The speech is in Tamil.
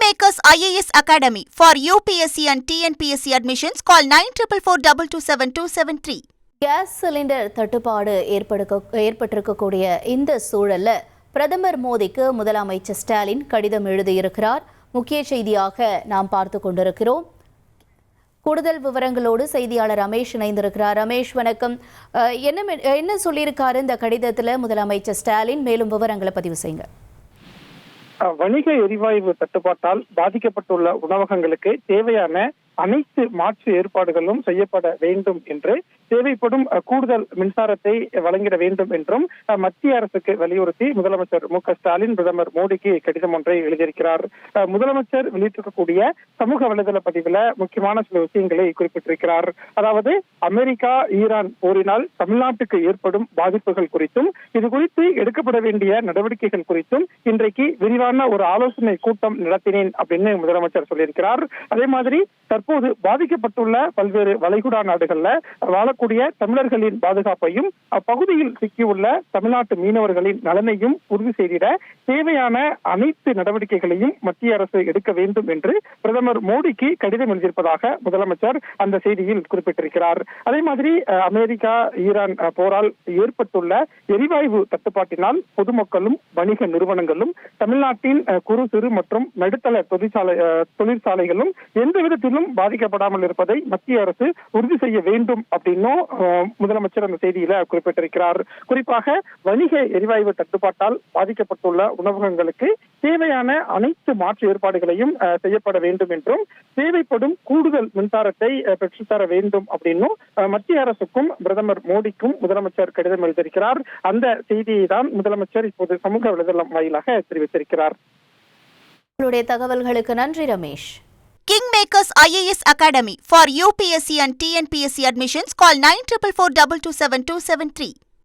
Kingmakers IAS Academy for UPSC and TNPSC admissions. Call 9444272273. Gas cylinder தட்டுப்பாடு ஏற்பட்டிருக்கக்கூடிய இந்த சூழல்ல பிரதமர் மோடிக்கு முதலமைச்சர் ஸ்டாலின் கடிதம் எழுதியிருக்கிறார். முக்கிய செய்தியாக நாம் பார்த்து கொண்டிருக்கிறோம். கூடுதல் விவரங்களோடு செய்தியாளர் ரமேஷ் இணைந்திருக்கிறார். ரமேஷ், வணக்கம். என்ன சொல்லியிருக்காரு இந்த கடிதத்தில் முதலமைச்சர் ஸ்டாலின்? மேலும் விவரங்களை பதிவு செய்யுங்க. வணிக எரிவாயு தட்டுப்பாட்டால் பாதிக்கப்பட்டுள்ள உணவகங்களுக்கு தேவையான அனைத்து மாற்று ஏற்பாடுகளும் செய்யப்பட வேண்டும் என்று, தேவைப்படும் கூடுதல் மின்சாரத்தை வழங்கிட வேண்டும் என்றும் மத்திய அரசுக்கு வலியுறுத்தி முதலமைச்சர் மு.க.ஸ்டாலின் பிரதமர் மோடிக்கு கடிதம் ஒன்றை எழுதியிருக்கிறார். முதலமைச்சர் வெளியிட்டிருக்கக்கூடிய சமூக வலைதள பதிவுல முக்கியமான சில விஷயங்களை குறிப்பிட்டிருக்கிறார். அதாவது, அமெரிக்கா ஈரான் போரினால் தமிழ்நாட்டுக்கு ஏற்படும் பாதிப்புகள் குறித்தும் இது குறித்து எடுக்கப்பட வேண்டிய நடவடிக்கைகள் குறித்தும் இன்றைக்கு விரிவான ஒரு ஆலோசனை கூட்டம் நடத்தினேன் அப்படின்னு முதலமைச்சர் சொல்லியிருக்கிறார். அதே மாதிரி தற்போது பாதிக்கப்பட்டுள்ள பல்வேறு வளைகுடா நாடுகள்ல வாழக்கூடிய தமிழர்களின் பாதுகாப்பையும் அப்பகுதியில் சிக்கியுள்ள தமிழ்நாட்டு மீனவர்களின் நலனையும் உறுதி செய்திட தேவையான அனைத்து நடவடிக்கைகளையும் மத்திய அரசு எடுக்க வேண்டும் என்று பிரதமர் மோடிக்கு கடிதம் எழுதியிருப்பதாக முதலமைச்சர் அந்த செய்தியில் குறிப்பிட்டிருக்கிறார். அதே மாதிரி அமெரிக்கா ஈரான் போரால் ஏற்பட்டுள்ள எரிவாயு தட்டுப்பாட்டினால் பொதுமக்களும் வணிக நிறுவனங்களும் தமிழ்நாட்டின் குறு சிறு மற்றும் நடுத்தர தொழிற்சாலைகளும் எந்த விதத்திலும் பாதிக்கப்படாமல் இருப்பதை மத்திய அரசு உறுதி செய்ய வேண்டும் அப்படின்னும் முதலமைச்சர் அந்த செய்தியில குறிப்பிட்டிருக்கிறார். குறிப்பாக வணிக எரிவாயு தட்டுப்பாட்டால் பாதிக்கப்பட்டுள்ள உணவகங்களுக்கு தேவையான அனைத்து மாற்று ஏற்பாடுகளையும் செய்யப்பட வேண்டும் என்றும், தேவைப்படும் கூடுதல் மின்சாரத்தை பெற்றுத்தர வேண்டும் அப்படின்னும் மத்திய அரசுக்கும் பிரதமர் மோடிக்கும் முதலமைச்சர் கடிதம் எழுதியிருக்கிறார். அந்த செய்தியை தான் முதலமைச்சர் இப்போது சமூக வலைதளம் வாயிலாக தெரிவித்திருக்கிறார். உங்களுடைய தகவல்களுக்கு நன்றி Ramesh. Kingmakers IAS Academy for UPSC and TNPSC admissions. Call 9444272273.